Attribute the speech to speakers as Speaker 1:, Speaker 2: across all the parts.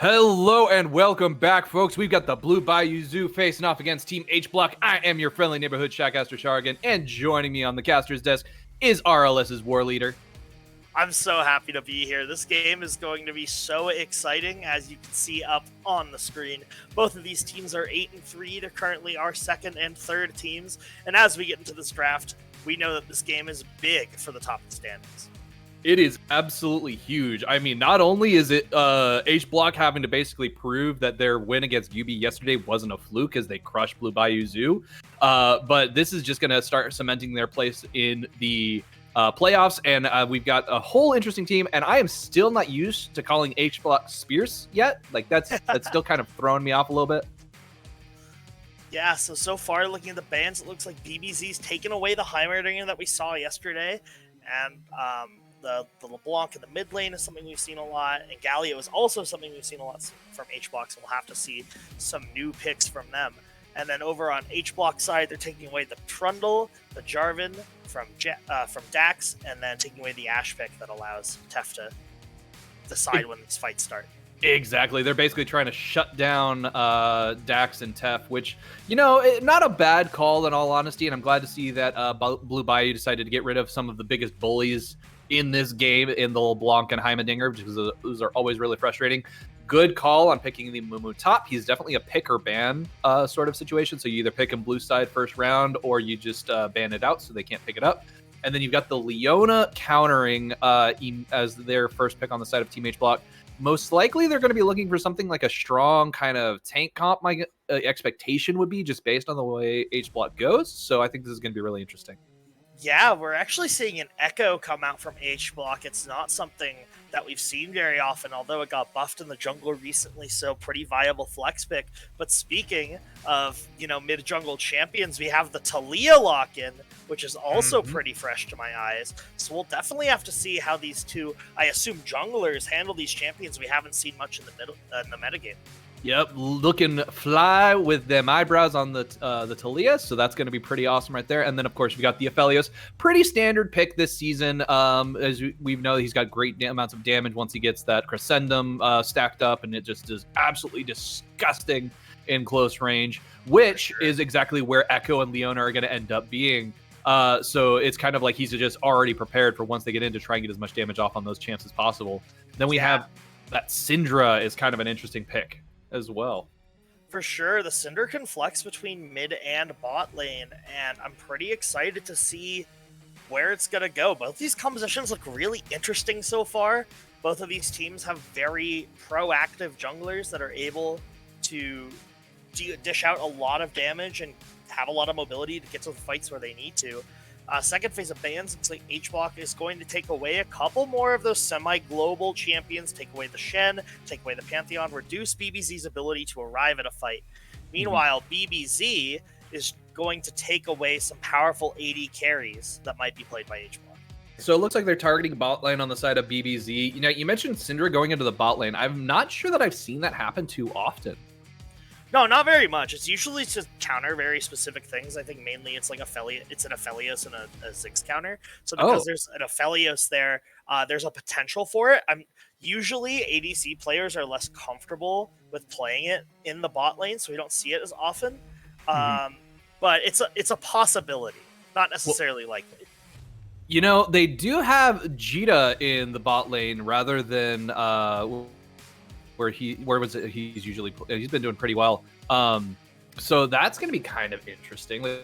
Speaker 1: Hello and welcome back, folks. We've got the Blue Bayou Zoo facing off against Team H Block. I am your friendly neighborhood Shackcaster Shargan, and joining me on the caster's desk is RLS's War Leader.
Speaker 2: I'm so happy to be here. This game is going to be so exciting, as you can see up on the screen. Both of these teams are 8-3. They're currently our second and third teams. And as we get into this draft, we know that this game is big for the top of the standings.
Speaker 1: It is absolutely huge. I mean, not only is it H Block having to basically prove that their win against UB yesterday wasn't a fluke as they crushed Blue Bayou Zoo, but this is just going to start cementing their place in the playoffs, and we've got a whole interesting team, and I am still not used to calling H Block Spears yet. Like, that's still kind of throwing me off a little bit.
Speaker 2: Yeah, so far, looking at the bans, it looks like BBZ's taken away the Heimerdinger that we saw yesterday, and the LeBlanc in the mid lane is something we've seen a lot, and Galio is also something we've seen a lot from H-Block, so we'll have to see some new picks from them. And then over on H-Block side, they're taking away the Trundle, the Jarvan from Dax, and then taking away the Ash pick that allows Tef to decide when these fights start.
Speaker 1: Exactly. They're basically trying to shut down Dax and Tef, which, you know, not a bad call in all honesty, and I'm glad to see that Blue Bayou decided to get rid of some of the biggest bullies in this game in the LeBlanc and Heimerdinger, because those are always really frustrating. Good call on picking the Mumu top. He's definitely a pick or ban sort of situation. So you either pick him blue side first round, or you just ban it out so they can't pick it up. And then you've got the Leona countering as their first pick on the side of Team H Block. Most likely they're going to be looking for something like a strong kind of tank comp. My expectation would be, just based on the way H Block goes. So I think this is going to be really interesting.
Speaker 2: Yeah, we're actually seeing an Echo come out from H-Block. It's not something that we've seen very often, although it got buffed in the jungle recently, so pretty viable flex pick. But speaking of, mid-jungle champions, we have the Taliyah lock-in, which is also pretty fresh to my eyes. So we'll definitely have to see how these two, I assume, junglers handle these champions we haven't seen much in the metagame.
Speaker 1: Yep, looking fly with them eyebrows on the Taliyah, so that's going to be pretty awesome right there. And then, of course, we got the Aphelios. Pretty standard pick this season. As we know, he's got great amounts of damage once he gets that Crescendum stacked up, and it just is absolutely disgusting in close range, which is exactly where Echo and Leona are going to end up being. So it's kind of like he's just already prepared for once they get in to try and get as much damage off on those champs as possible. Then we have that Syndra is kind of an interesting pick as well.
Speaker 2: For sure, the Cinder can flex between mid and bot lane, and I'm pretty excited to see where it's going to go. Both these compositions look really interesting so far. Both of these teams have very proactive junglers that are able to dish out a lot of damage and have a lot of mobility to get to the fights where they need to. Second phase of bans, looks like H-Block is going to take away a couple more of those semi-global champions, take away the Shen, take away the Pantheon, reduce BBZ's ability to arrive at a fight. Meanwhile, BBZ is going to take away some powerful AD carries that might be played by H-Block.
Speaker 1: So it looks like they're targeting bot lane on the side of BBZ. You know, you mentioned Syndra going into the bot lane. I'm not sure that I've seen that happen too often.
Speaker 2: No, not very much. It's usually to counter very specific things. I think mainly it's like it's an Aphelios and a Ziggs counter. So because there's an Aphelios there, there's a potential for it. Usually ADC players are less comfortable with playing it in the bot lane, so we don't see it as often. But it's a possibility, not necessarily likely.
Speaker 1: You know, they do have Jita in the bot lane rather than he's been doing pretty well. So that's going to be kind of interesting. Like,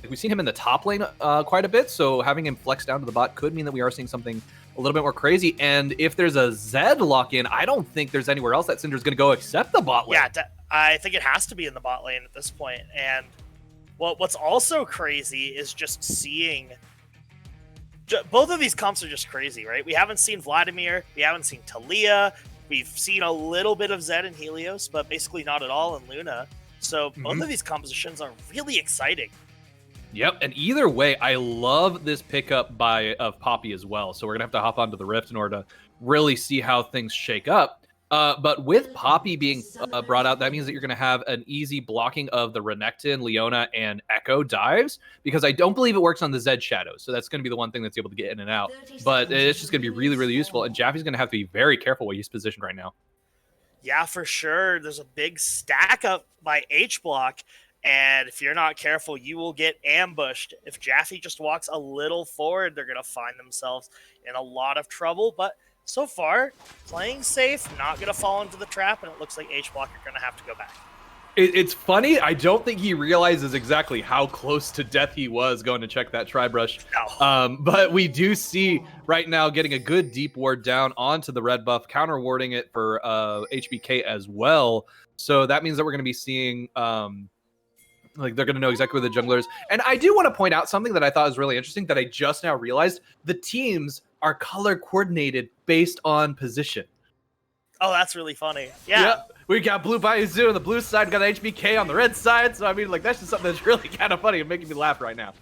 Speaker 1: we've seen him in the top lane quite a bit, so having him flex down to the bot could mean that we are seeing something a little bit more crazy. And if there's a Zed lock-in, I don't think there's anywhere else that Syndra's going to go except the bot lane.
Speaker 2: Yeah, I think it has to be in the bot lane at this point. And what's also crazy is just seeing... Both of these comps are just crazy, right? We haven't seen Vladimir, we haven't seen Taliyah, we've seen a little bit of Zed and Helios, but basically not at all in Luna. So both of these compositions are really exciting.
Speaker 1: Yep, and either way, I love this pickup of Poppy as well. So we're going to have to hop onto the Rift in order to really see how things shake up. But with Poppy being brought out, that means that you're going to have an easy blocking of the Renekton, Leona, and Echo dives, because I don't believe it works on the Zed Shadows. So that's going to be the one thing that's able to get in and out. But it's just going to be really, really useful. And Jaffe's going to have to be very careful where he's positioned right now.
Speaker 2: Yeah, for sure. There's a big stack up by H block, and if you're not careful, you will get ambushed. If Jaffe just walks a little forward, they're going to find themselves in a lot of trouble. But so far, playing safe, not going to fall into the trap, and it looks like H block are going to have to go back.
Speaker 1: It's funny. I don't think he realizes exactly how close to death he was going to check that tri-brush.
Speaker 2: No.
Speaker 1: But we do see right now getting a good deep ward down onto the red buff, counter warding it for HBK as well. So that means that we're going to be seeing like they're going to know exactly where the junglers. And I do want to point out something that I thought was really interesting that I just now realized. The teams are color coordinated based on position.
Speaker 2: Oh, that's really funny. Yeah.
Speaker 1: Yep. We got Blue BBZ on the blue side, got HBK on the red side. So, I mean, like, that's just something that's really kind of funny and making me laugh right now.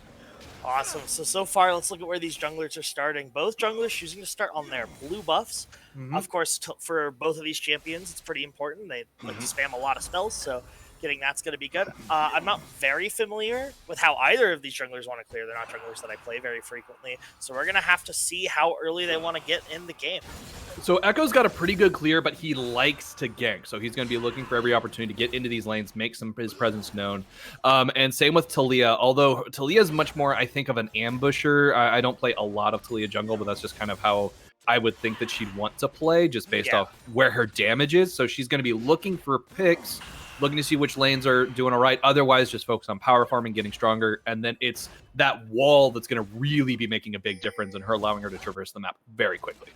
Speaker 2: Awesome. So far, let's look at where these junglers are starting. Both junglers choosing to start on their blue buffs. Of course, for both of these champions, it's pretty important. They like to spam a lot of spells, so getting that's going to be good. I'm not very familiar with how either of these junglers want to clear. They're not junglers that I play very frequently, so we're going to have to see how early they want to get in the game.
Speaker 1: So Echo's got a pretty good clear, but he likes to gank. So he's going to be looking for every opportunity to get into these lanes, make his presence known. And same with Taliyah, although Taliyah is much more, I think, of an ambusher. I don't play a lot of Taliyah jungle, but that's just kind of how I would think that she'd want to play, just based off where her damage is. So she's going to be looking for picks, looking to see which lanes are doing all right. Otherwise, just focus on power farming, getting stronger. And then it's that wall that's going to really be making a big difference in her, allowing her to traverse the map very quickly.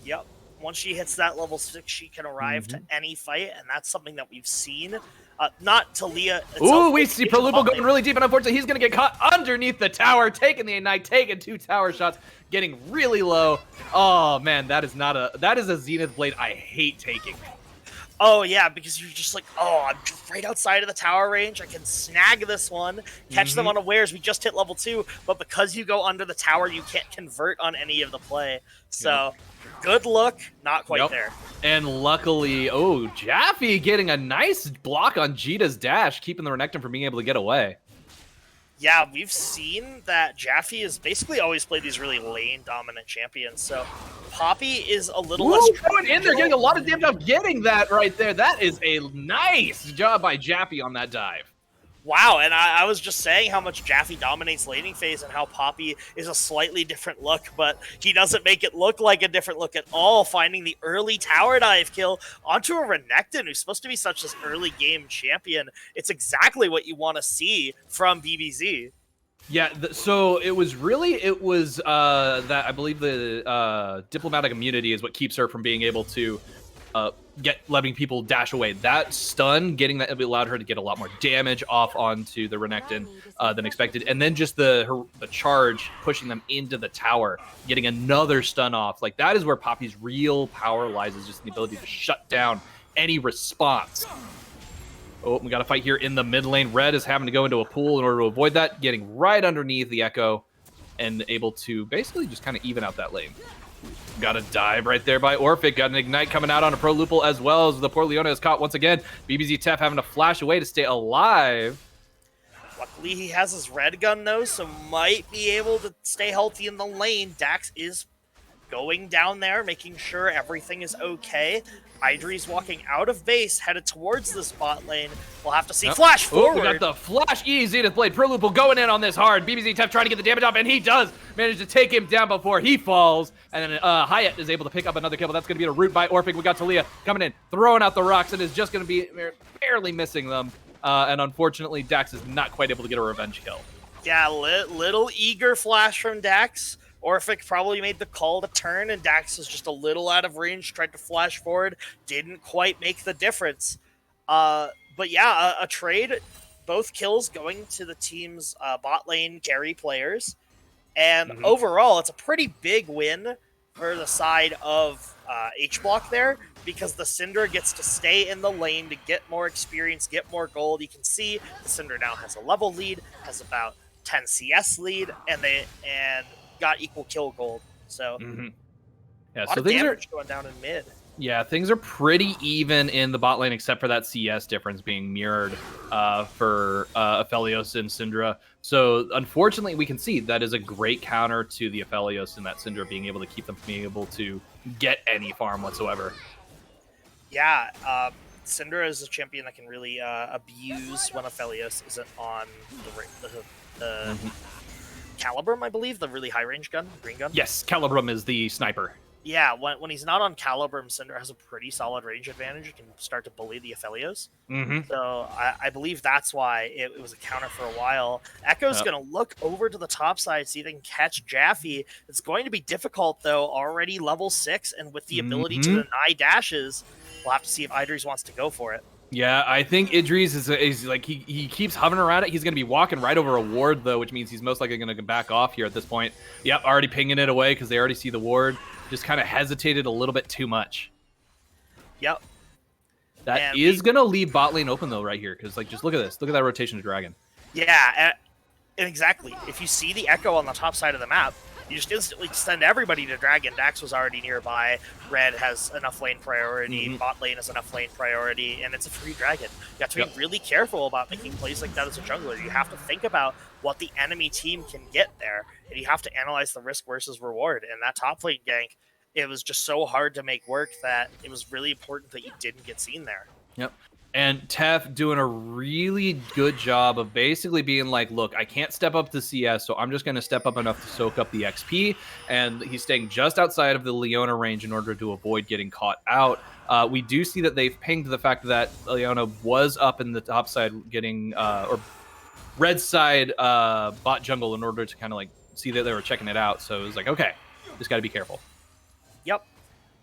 Speaker 2: Yep. Once she hits that level 6, she can arrive to any fight, and that's something that we've seen. Not Taliyah.
Speaker 1: Ooh, we see Perlupo going really deep, and unfortunately, he's going to get caught underneath the tower, taking the Ignite, taking 2 tower shots, getting really low. Oh, man, that is a Zenith Blade I hate taking.
Speaker 2: Oh, yeah, because you're just like, oh, I'm right outside of the tower range. I can snag this one, catch them unawares. We just hit level 2, but because you go under the tower, you can't convert on any of the play. So, good look, not quite there.
Speaker 1: And luckily, oh, Jaffe getting a nice block on Jita's dash, keeping the Renekton from being able to get away.
Speaker 2: Yeah, we've seen that Jaffe has basically always played these really lane-dominant champions, so Poppy is a little less...
Speaker 1: Going in there, getting a lot of damage off getting that right there. That is a nice job by Jaffe on that dive.
Speaker 2: Wow, and I was just saying how much Jaffe dominates laning phase and how Poppy is a slightly different look, but he doesn't make it look like a different look at all, finding the early tower dive kill onto a Renekton, who's supposed to be such this early game champion. It's exactly what you want to see from BBZ.
Speaker 1: Yeah, so it was that I believe the diplomatic immunity is what keeps her from being able to letting people dash away. That stun, getting that, it allowed her to get a lot more damage off onto the Renekton than expected. And then just the charge, pushing them into the tower, getting another stun off. Like, that is where Poppy's real power lies, is just the ability to shut down any response. Oh, we got a fight here in the mid lane. Red is having to go into a pool in order to avoid that, getting right underneath the Echo and able to basically just kind of even out that lane. Got a dive right there by Orphic. Got an Ignite coming out on a Pro Lupul, as well as the poor Leona is caught once again. BBZ Tef having to flash away to stay alive.
Speaker 2: Luckily, he has his red gun, though, so might be able to stay healthy in the lane. Dax is going down there, making sure everything is okay. Idri's walking out of base, headed towards the spot lane. We'll have to see. Flash forward.
Speaker 1: We got the flash Zenith Blade. Pro Lupul going in on this hard. BBZ Tef trying to get the damage off, and he does manage to take him down before he falls. And then Hyatt is able to pick up another kill, but that's going to be a root by Orphic. We got Taliyah coming in, throwing out the rocks, and is just going to be barely missing them. And unfortunately, Dax is not quite able to get a revenge kill.
Speaker 2: Yeah, little eager flash from Dax. Orphic probably made the call to turn, and Dax was just a little out of range, tried to flash forward, didn't quite make the difference. But yeah, a trade, both kills going to the team's bot lane carry players. And overall, it's a pretty big win for the side of H-Block there, because the Cinder gets to stay in the lane to get more experience, get more gold. You can see the Cinder now has a level lead, has about 10 CS lead, and got equal kill gold. So
Speaker 1: yeah,
Speaker 2: so things are going down in mid.
Speaker 1: Yeah, things are pretty even in the bot lane, except for that CS difference being mirrored for Aphelios and Syndra. So unfortunately, we can see that is a great counter to the Aphelios and that Syndra being able to keep them from being able to get any farm whatsoever.
Speaker 2: Yeah, Syndra is a champion that can really abuse when Aphelios isn't on the
Speaker 1: Mhm.
Speaker 2: Calibrum, I believe, the really high range gun, green gun.
Speaker 1: Yes, Calibrum is the sniper.
Speaker 2: Yeah, when he's not on Calibrum, Syndra has a pretty solid range advantage. It can start to bully the Aphelios.
Speaker 1: Mm-hmm.
Speaker 2: So I believe that's why it was a counter for a while. Echo's going to look over to the top side, see if they can catch Jaffe. It's going to be difficult, though, already level 6, and with the ability to deny dashes, we'll have to see if Idris wants to go for it.
Speaker 1: Yeah, I think Idris is like, he keeps hovering around it. He's going to be walking right over a ward, though, which means he's most likely going to back off here at this point. Yep, already pinging it away because they already see the ward. Just kind of hesitated a little bit too much.
Speaker 2: Yep.
Speaker 1: That is going to leave bot lane open, though, right here. Because, like, just look at this. Look at that rotation of Dragon.
Speaker 2: Yeah, and exactly. If you see the Echo on the top side of the map, you just instantly send everybody to Dragon. Dax was already nearby. Red has enough lane priority. Bot lane has enough lane priority. And it's a free Dragon. You have to be really careful about making plays like that as a jungler. You have to think about what the enemy team can get there. And you have to analyze the risk versus reward. And that top lane gank, it was just so hard to make work that it was really important that you didn't get seen there.
Speaker 1: Yep. And Tef doing a really good job of basically being like, look, I can't step up to CS, so I'm just going to step up enough to soak up the XP. And he's staying just outside of the Leona range in order to avoid getting caught out. We do see that they've pinged the fact that Leona was up in the top side getting, or red side bot jungle in order to kind of like see that they were checking it out. So it was like, okay, just got to be careful.
Speaker 2: Yep.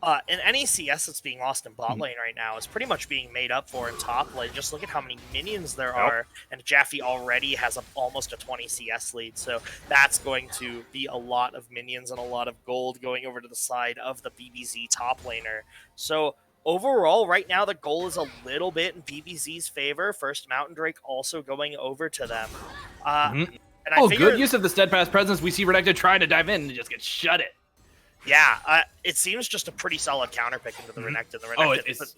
Speaker 2: And any CS that's being lost in bot lane right now is pretty much being made up for in top lane. Just look at how many minions there are, and Jaffe already has almost a 20 CS lead, so that's going to be a lot of minions and a lot of gold going over to the side of the BBZ top laner. So overall, right now, the goal is a little bit in BBZ's favor. First Mountain Drake also going over to them. And I figure,
Speaker 1: good use of the Steadfast Presence. We see Renekton trying to dive in and just get shut it.
Speaker 2: Yeah, it seems just a pretty solid counter pick into the Renekton. The Renekton,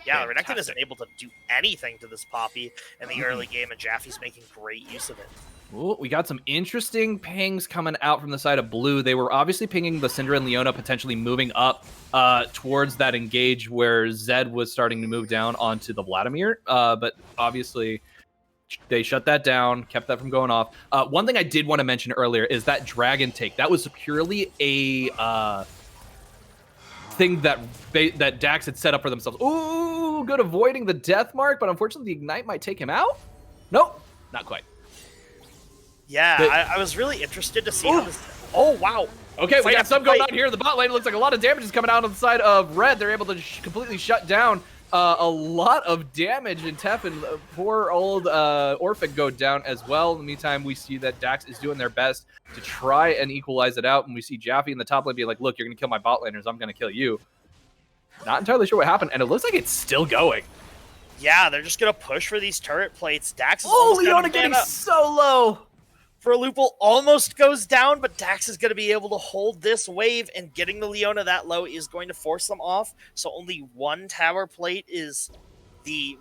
Speaker 2: the Renekton isn't able to do anything to this Poppy in the early game, and Jaffe's making great use of it.
Speaker 1: Ooh, we got some interesting pings coming out from the side of blue. They were obviously pinging the Syndra and Leona potentially moving up towards that engage where Zed was starting to move down onto the Vladimir, but obviously they shut that down, kept that from going off. One thing I did want to mention earlier is that Dragon take. That was purely a thing that Dax had set up for themselves. Ooh, good avoiding the death mark, but unfortunately the Ignite might take him out? Nope, not quite.
Speaker 2: Yeah, I was really interested to see how this... Oh, wow.
Speaker 1: Okay, we got some going on here in the bot lane. It looks like a lot of damage is coming out on the side of Red. They're able to completely shut down a lot of damage, and Tef and poor old Orphic go down as well. In the meantime, we see that Dax is doing their best to try and equalize it out, and we see Jaffe in the top lane be like, look, you're going to kill my bot laners. I'm going to kill you. Not entirely sure what happened, and it looks like it's still going.
Speaker 2: Yeah, they're just going to push for these turret plates. Dax is
Speaker 1: Leona getting so low.
Speaker 2: Loople almost goes down, but Dax is going to be able to hold this wave, and getting the Leona that low is going to force them off. So only one tower plate is the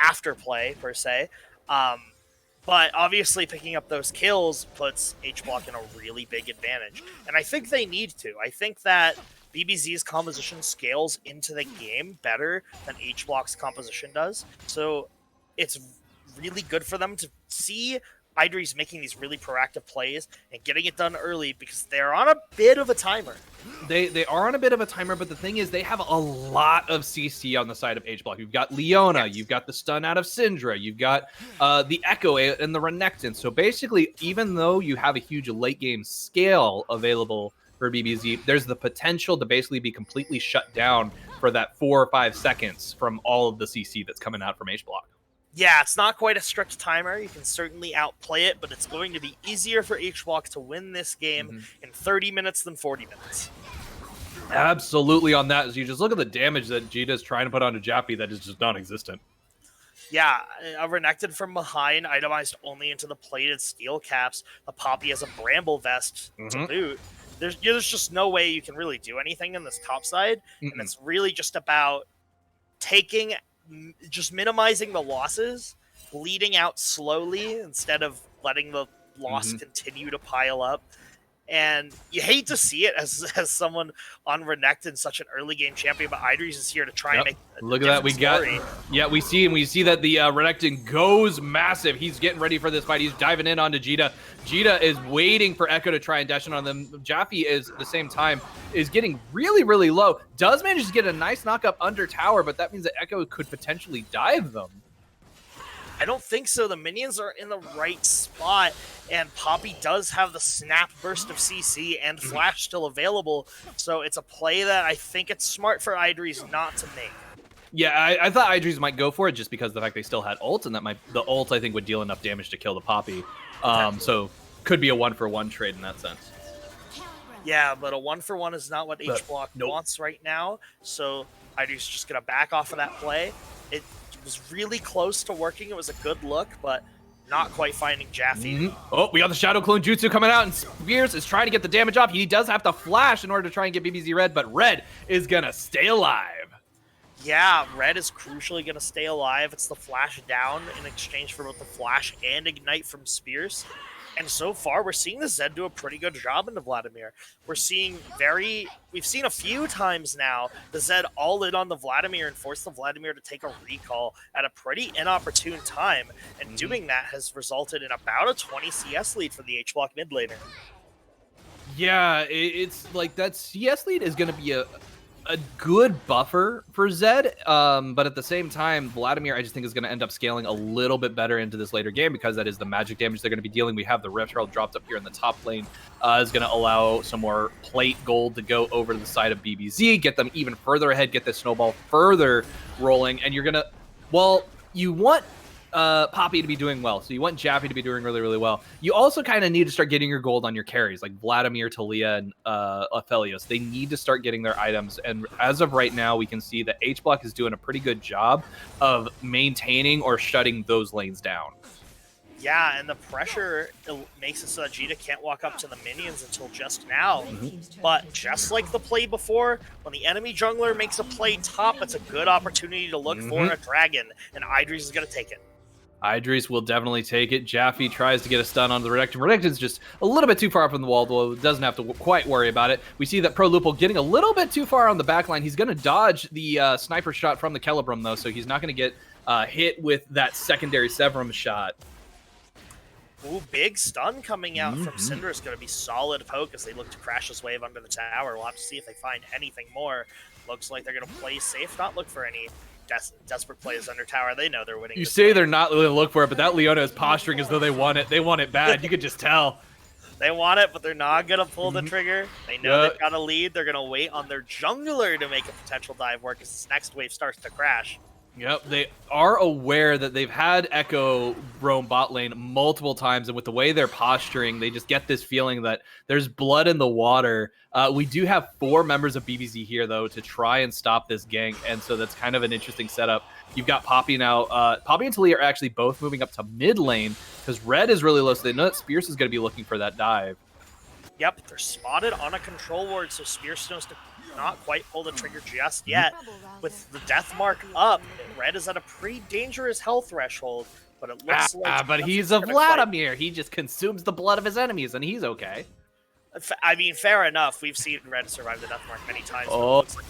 Speaker 2: after play per se. But obviously picking up those kills puts HBlock in a really big advantage, and I think they need to. I think that BBZ's composition scales into the game better than HBlock's composition does. So it's really good for them to see Idris making these really proactive plays and getting it done early because they're on a bit of a timer.
Speaker 1: They are on a bit of a timer, but the thing is they have a lot of CC on the side of HBlock. You've got Leona, you've got the stun out of Syndra, you've got the Echo and the Renekton. So basically, even though you have a huge late game scale available for BBZ, there's the potential to basically be completely shut down for that 4 or 5 seconds from all of the CC that's coming out from HBlock.
Speaker 2: Yeah, it's not quite a strict timer. You can certainly outplay it, but it's going to be easier for HBlock to win this game in 30 minutes than 40 minutes.
Speaker 1: Absolutely on that. As you just look at the damage that Jita is trying to put onto Jaffe that is just non-existent.
Speaker 2: Yeah, a Renekton from behind, itemized only into the plated steel caps. The Poppy has a Bramble Vest to boot. There's just no way you can really do anything in this top side, and it's really just about just minimizing the losses, bleeding out slowly instead of letting the loss continue to pile up. And you hate to see it as someone on Renekton, such an early game champion, but Idris is here to try and make a
Speaker 1: Look at that. We
Speaker 2: story.
Speaker 1: we see that the Renekton goes massive. He's getting ready for this fight. He's diving in onto Jita. Jita is waiting for Echo to try and dash in on them. Jaffe is, at the same time, is getting really, really low. Does manage to get a nice knock up under tower, but that means that Echo could potentially dive them.
Speaker 2: I don't think so. The minions are in the right spot, and Poppy does have the snap burst of CC and Flash still available, so it's a play that I think it's smart for Idris not to make.
Speaker 1: Yeah, I thought Idris might go for it just because of the fact they still had ult, and that the ult, I think, would deal enough damage to kill the Poppy. So could be a 1-for-1 trade in that sense.
Speaker 2: Yeah, but a 1-for-1 is not what H-Block wants right now, so Idris is just going to back off of that play. It was really close to working. It was a good look, but not quite finding Jaffe.
Speaker 1: Oh, we got the Shadow Clone Jutsu coming out, and Spears is trying to get the damage off. He does have to flash in order to try and get BBZ Red, but Red is going to stay alive.
Speaker 2: Yeah, Red is crucially going to stay alive. It's the flash down in exchange for both the flash and ignite from Spears. And so far, we're seeing the Zed do a pretty good job into Vladimir. We've seen a few times now the Zed all in on the Vladimir and force the Vladimir to take a recall at a pretty inopportune time. And doing that has resulted in about a 20 CS lead for the H-Block mid laner.
Speaker 1: Yeah, it's like that CS lead is going to be a good buffer for Zed, but at the same time, Vladimir, I just think, is going to end up scaling a little bit better into this later game because that is the magic damage they're going to be dealing. We have the Rift Herald dropped up here in the top lane, is going to allow some more plate gold to go over to the side of BBZ, get them even further ahead, get this snowball further rolling, and you're going to, well, you want Poppy to be doing well, so you want Jaffe to be doing really, really well. You also kind of need to start getting your gold on your carries, like Vladimir, Talia, and Aphelios. They need to start getting their items, and as of right now, we can see that H-Block is doing a pretty good job of maintaining or shutting those lanes down.
Speaker 2: Yeah, and the pressure makes it so that Jita can't walk up to the minions until just now. But just like the play before, when the enemy jungler makes a play top, it's a good opportunity to look for a dragon, and Idris is going to take it.
Speaker 1: Idris will definitely take it. Jaffe tries to get a stun on the Renekton. Renekton's just a little bit too far from the wall, though doesn't have to quite worry about it. We see that Pro Lupo getting a little bit too far on the backline. He's going to dodge the sniper shot from the Celebrum, though, so he's not going to get hit with that secondary Severum shot.
Speaker 2: Ooh, big stun coming out from Cinder is going to be solid poke as they look to crash this wave under the tower. We'll have to see if they find anything more. Looks like they're going to play safe, not look for any desperate plays under tower. They know they're winning.
Speaker 1: You say they're not going to look for it, but that Leona is posturing as though they want it. They want it bad. You could just tell.
Speaker 2: They want it, but they're not going to pull the trigger. They know they've got a lead. They're going to wait on their jungler to make a potential dive work as this next wave starts to crash.
Speaker 1: Yep, they are aware that they've had Echo roam bot lane multiple times, and with the way they're posturing, they just get this feeling that there's blood in the water. We do have 4 members of BBZ here, though, to try and stop this gank, and so that's kind of an interesting setup. You've got Poppy now. Poppy and Talia are actually both moving up to mid lane, because Red is really low, so they know that Spears is going to be looking for that dive.
Speaker 2: Yep, they're spotted on a control ward, so Spears knows to not quite pull the trigger just yet. With the death mark up, Red is at a pretty dangerous health threshold, but it looks like...
Speaker 1: But he's a Vladimir. He just consumes the blood of his enemies, and he's okay.
Speaker 2: I mean, fair enough. We've seen Red survive the death mark many times.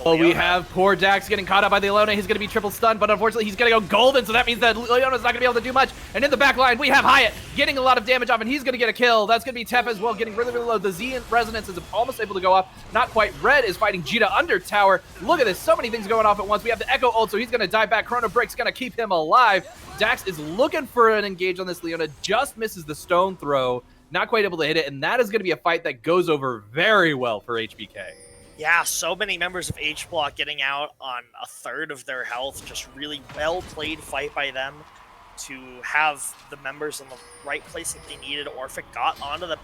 Speaker 1: We have poor Dax getting caught up by the Leona. He's going to be triple stunned, but unfortunately he's going to go golden, so that means that Leona's not going to be able to do much. And in the back line, we have Hyatt getting a lot of damage off, and he's going to get a kill. That's going to be Tef as well, getting really, really low. The Z resonance is almost able to go off. Not quite. Red is fighting Jita under tower. Look at this. So many things going off at once. We have the Echo ult, so he's going to dive back. Chrono Break's going to keep him alive. Dax is looking for an engage on this Leona. Just misses the stone throw. Not quite able to hit it, and that is going to be a fight that goes over very well for HBK.
Speaker 2: Yeah, so many members of H-Block getting out on a third of their health. Just really well-played fight by them to have the members in the right place that they needed. Orphic got onto the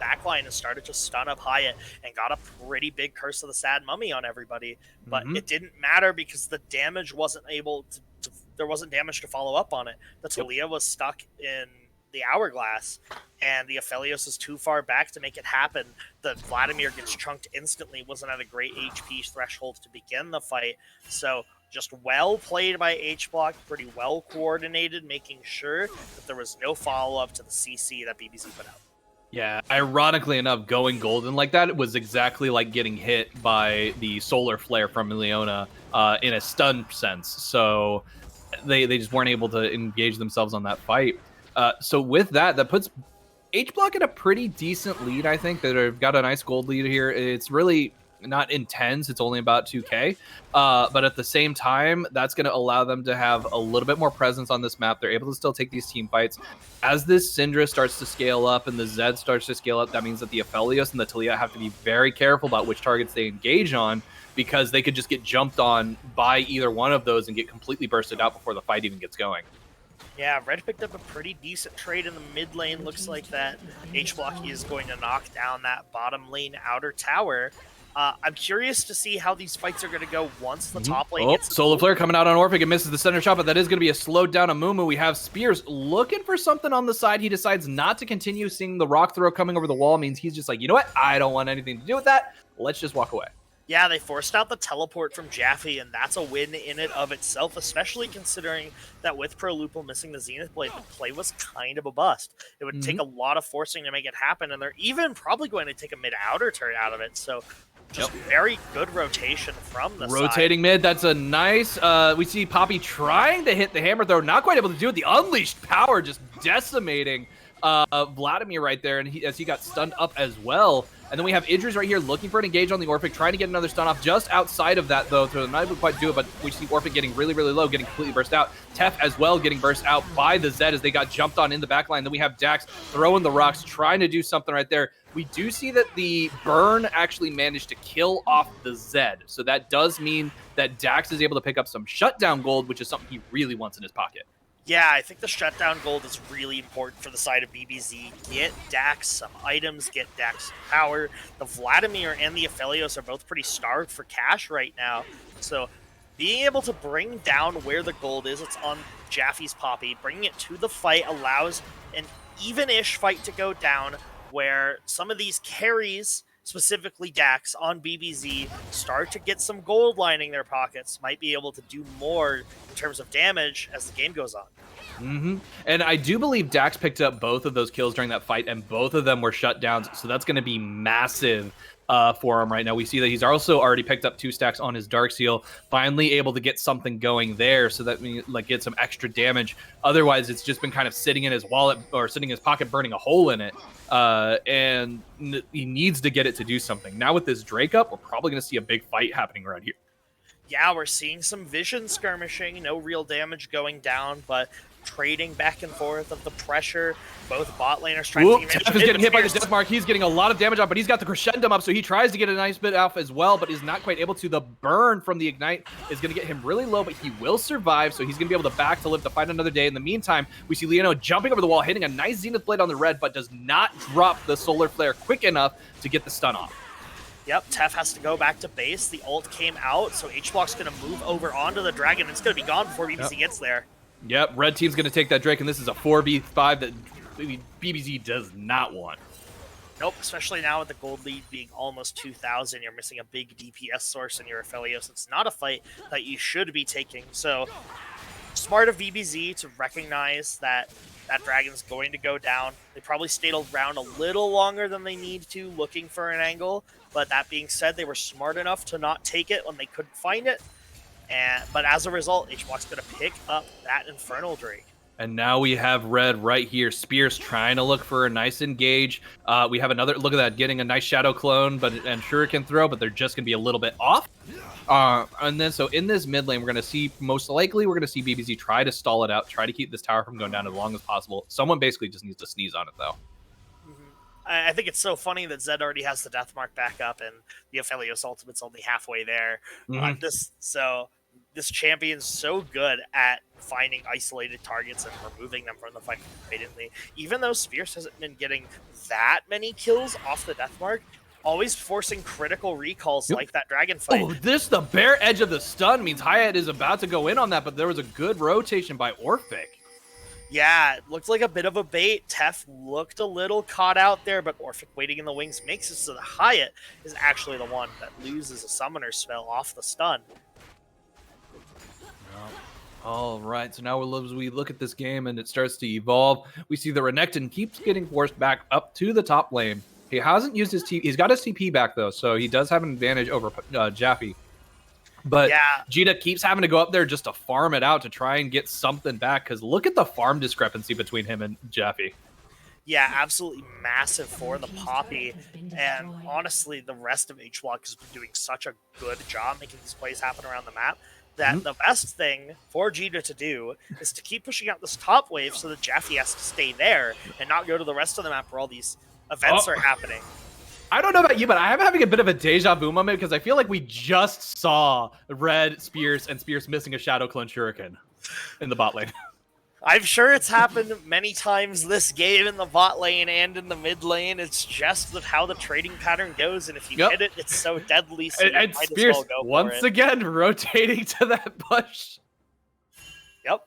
Speaker 2: backline and started to stun up Hyatt and got a pretty big Curse of the Sad Mummy on everybody. But it didn't matter because the damage wasn't able to there wasn't damage to follow up on it. The Talia was stuck in the hourglass, and the Aphelios is too far back to make it happen. The Vladimir gets chunked instantly, wasn't at a great HP threshold to begin the fight. So just well played by H-Block, pretty well coordinated, making sure that there was no follow-up to the CC that BBZ put out.
Speaker 1: Yeah, ironically enough, going golden like that was exactly like getting hit by the solar flare from Leona in a stun sense. So they just weren't able to engage themselves on that fight. So with that, that puts H Block in a pretty decent lead, I think. They've got a nice gold lead here. It's really not intense. It's only about 2K. But at the same time, that's going to allow them to have a little bit more presence on this map. They're able to still take these team fights. As this Syndra starts to scale up and the Zed starts to scale up, that means that the Aphelios and the Talia have to be very careful about which targets they engage on, because they could just get jumped on by either one of those and get completely bursted out before the fight even gets going.
Speaker 2: Yeah, Red picked up a pretty decent trade in the mid lane. Looks like that H-Block is going to knock down that bottom lane outer tower. I'm curious to see how these fights are going to go once the top lane gets...
Speaker 1: Solar Flare coming out on Orphic and misses the center shot, but that is going to be a slowed down Amumu. We have Spears looking for something on the side. He decides not to continue. Seeing the rock throw coming over the wall means he's just like, you know what? I don't want anything to do with that. Let's just walk away.
Speaker 2: Yeah, they forced out the teleport from Jaffe, and that's a win in and of itself, especially considering that with Prolupo missing the Zenith Blade, the play was kind of a bust. It would take a lot of forcing to make it happen, and they're even probably going to take a mid-outer turn out of it, so just very good rotation from the
Speaker 1: rotating
Speaker 2: side.
Speaker 1: mid. That's a nice... we see Poppy trying to hit the hammer throw, not quite able to do it. The unleashed power just decimating Vladimir right there, and as he got stunned up as well. And then we have Idris right here looking for an engage on the Orphic, trying to get another stun off just outside of that, though. So not able to quite do it, but we see Orphic getting really, really low, getting completely burst out. Tef as well getting burst out by the Zed as they got jumped on in the backline. Then we have Dax throwing the rocks, trying to do something right there. We do see that the burn actually managed to kill off the Zed. So that does mean that Dax is able to pick up some shutdown gold, which is something he really wants in his pocket.
Speaker 2: Yeah, I think the shutdown gold is really important for the side of BBZ. Get Dax some items, get Dax some power. The Vladimir and the Aphelios are both pretty starved for cash right now. So being able to bring down where the gold is, it's on Jaffe's Poppy, bringing it to the fight allows an even-ish fight to go down where some of these carries, specifically Dax on BBZ, start to get some gold lining their pockets, might be able to do more in terms of damage as the game goes on.
Speaker 1: And I do believe Dax picked up both of those kills during that fight, and both of them were shutdowns, so that's going to be massive for him right now. We see that he's also already picked up 2 stacks on his Dark Seal, finally able to get something going there, so that means like get some extra damage. Otherwise, it's just been kind of sitting in his wallet or sitting in his pocket, burning a hole in it. And he needs to get it to do something. Now with this Drake up, we're probably going to see a big fight happening around here.
Speaker 2: Yeah, we're seeing some vision skirmishing, no real damage going down, but trading back and forth of the pressure. Both bot laners trying to...
Speaker 1: Tef is getting hit by the death mark. He's getting a lot of damage off, but he's got the crescendum up, so he tries to get a nice bit off as well, but is not quite able to. The burn from the ignite is going to get him really low, but he will survive, so he's going to be able to back to live to fight another day. In the meantime, we see Leono jumping over the wall, hitting a nice Zenith Blade on the red, but does not drop the Solar Flare quick enough to get the stun off.
Speaker 2: Yep, Tef has to go back to base. The ult came out, so H-Block's going to move over onto the Dragon. It's going to be gone before BBZ gets there.
Speaker 1: Yep, red team's going to take that Drake, and this is a 4v5 that BBZ does not want.
Speaker 2: Nope, especially now with the gold lead being almost 2,000, you're missing a big DPS source in your Aphelios. It's not a fight that you should be taking. So, smart of BBZ to recognize that that Dragon's going to go down. They probably stayed around a little longer than they need to, looking for an angle. But that being said, they were smart enough to not take it when they couldn't find it. But as a result, H-Block's going to pick up that Infernal Drake.
Speaker 1: And now we have red right here. Spears trying to look for a nice engage. We have another, look at that, getting a nice Shadow Clone and Shuriken throw, but they're just going to be a little bit off. And then, so in this mid lane, we're going to see, most likely, we're going to see BBZ try to stall it out, try to keep this tower from going down as long as possible. Someone basically just needs to sneeze on it, though.
Speaker 2: I think it's so funny that Zed already has the Death Mark back up, and the Aphelios Ultimate's only halfway there. This champion's so good at finding isolated targets and removing them from the fight immediately. Even though Spears hasn't been getting that many kills off the Death Mark, always forcing critical recalls like that Dragon fight.
Speaker 1: Oh, the bare edge of the stun means Hyatt is about to go in on that, but there was a good rotation by Orphic.
Speaker 2: Yeah, it looked like a bit of a bait. Tef looked a little caught out there, but Orphic waiting in the wings makes it so that Hyatt is actually the one that loses a summoner spell off the stun.
Speaker 1: All right, so now as we look at this game and it starts to evolve, we see the Renekton keeps getting forced back up to the top lane. He hasn't used his TP. He's got his TP back, though, so he does have an advantage over Jaffe. But
Speaker 2: Yeah.
Speaker 1: Jita keeps having to go up there just to farm it out to try and get something back, because look at the farm discrepancy between him and Jaffe.
Speaker 2: Yeah, absolutely massive for the Poppy. And honestly, the rest of HBlock has been doing such a good job making these plays happen around the map that the best thing for Jita to do is to keep pushing out this top wave so that Jaffe has to stay there and not go to the rest of the map where all these events are happening.
Speaker 1: I don't know about you, but I'm having a bit of a deja vu moment because I feel like we just saw Red, Spears, and Spears missing a Shadow Clone Shuriken in the bot lane.
Speaker 2: I'm sure it's happened many times this game in the bot lane and in the mid lane. It's just that how the trading pattern goes, and if you hit it, it's so deadly. So
Speaker 1: and Spears,
Speaker 2: as well go
Speaker 1: once again, rotating to that push.
Speaker 2: Yep.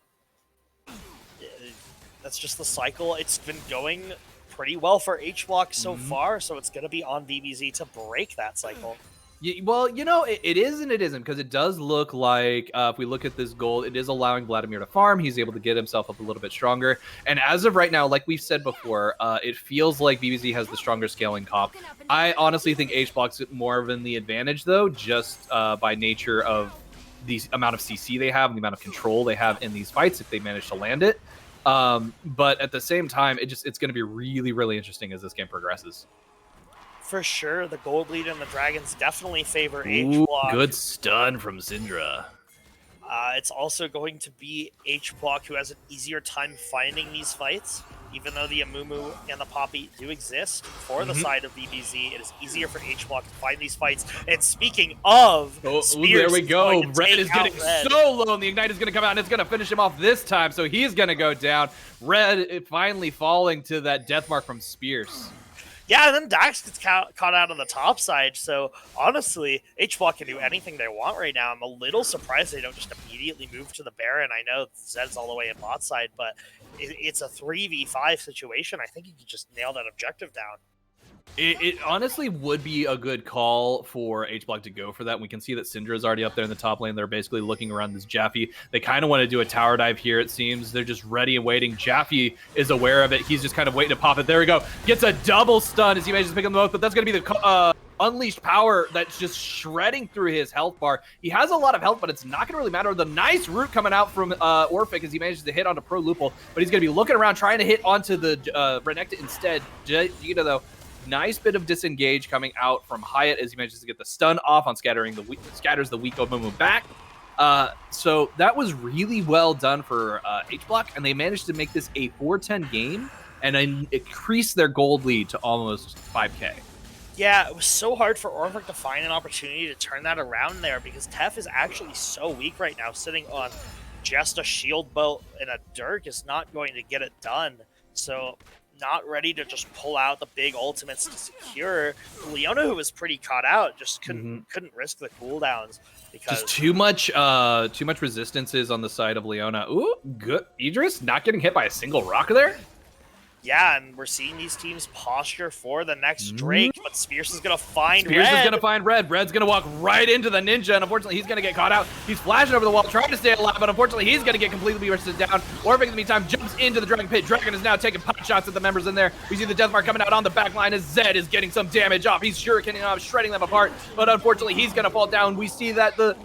Speaker 2: That's just the cycle. It's been going pretty well for HBlock so far, so it's going to be on BBZ to break that cycle.
Speaker 1: Yeah, well, you know, it is and it isn't, because it does look like, if we look at this gold, it is allowing Vladimir to farm. He's able to get himself up a little bit stronger. And as of right now, like we've said before, it feels like BBZ has the stronger scaling comp. I honestly think HBlock's more of the advantage, though, just by nature of the amount of CC they have and the amount of control they have in these fights if they manage to land it. But at the same time, it's going to be really, really interesting as this game progresses.
Speaker 2: For sure, the gold lead and the dragons definitely favor HBlock.
Speaker 1: Good stun from Syndra.
Speaker 2: It's also going to be HBlock who has an easier time finding these fights. Even though the Amumu and the Poppy do exist for the side of BBZ, it is easier for HBlock to find these fights. And speaking of, Spears,
Speaker 1: there we go. Red is getting
Speaker 2: Red.
Speaker 1: so low, and the Ignite is going to come out, and it's going to finish him off this time, so he's going to go down. Red finally falling to that death mark from Spears.
Speaker 2: Yeah, and then Dax gets caught out on the top side, so honestly, HBlock can do anything they want right now. I'm a little surprised they don't just immediately move to the Baron. I know Zed's all the way in bot side, but it's a 3v5 situation. I think you can just nail that objective down.
Speaker 1: It honestly would be a good call for HBlock to go for that. We can see that Syndra is already up there in the top lane. They're basically looking around this Jaffe. They kind of want to do a tower dive here, it seems. They're just ready and waiting. Jaffe is aware of it. He's just kind of waiting to pop it. There we go. Gets a double stun as he manages to pick them both, but that's going to be the unleashed power that's just shredding through his health bar. He has a lot of health, but it's not going to really matter. The nice root coming out from Orphic as he manages to hit onto Pro Lupul, but he's going to be looking around trying to hit onto the Renekton instead. Jita, though, nice bit of disengage coming out from Hyatt as he manages to get the stun off on scatters the weak Omumu back. So that was really well done for HBlock, and they managed to make this a 4-10 game and increase their gold lead to almost 5K.
Speaker 2: Yeah, it was so hard for Orphic to find an opportunity to turn that around there because Tef is actually so weak right now. Sitting on just a shield bolt and a Dirk is not going to get it done. So not ready to just pull out the big ultimates to secure. Leona, who was pretty caught out, just couldn't risk the cooldowns because
Speaker 1: just too much resistances on the side of Leona. Ooh, good. Idris not getting hit by a single rock there.
Speaker 2: Yeah, and we're seeing these teams posture for the next Drake, but Spears is going to find
Speaker 1: Spears
Speaker 2: Red.
Speaker 1: is going to find Red. Red's going to walk right into the Ninja, and unfortunately, he's going to get caught out. He's flashing over the wall, trying to stay alive, but unfortunately, he's going to get completely bursted down. Orphic, in the meantime, jumps into the Dragon Pit. Dragon is now taking pot shots at the members in there. We see the Deathmark coming out on the back line as Zed is getting some damage off. He's shurikening off, shredding them apart, but unfortunately, he's going to fall down. We see that the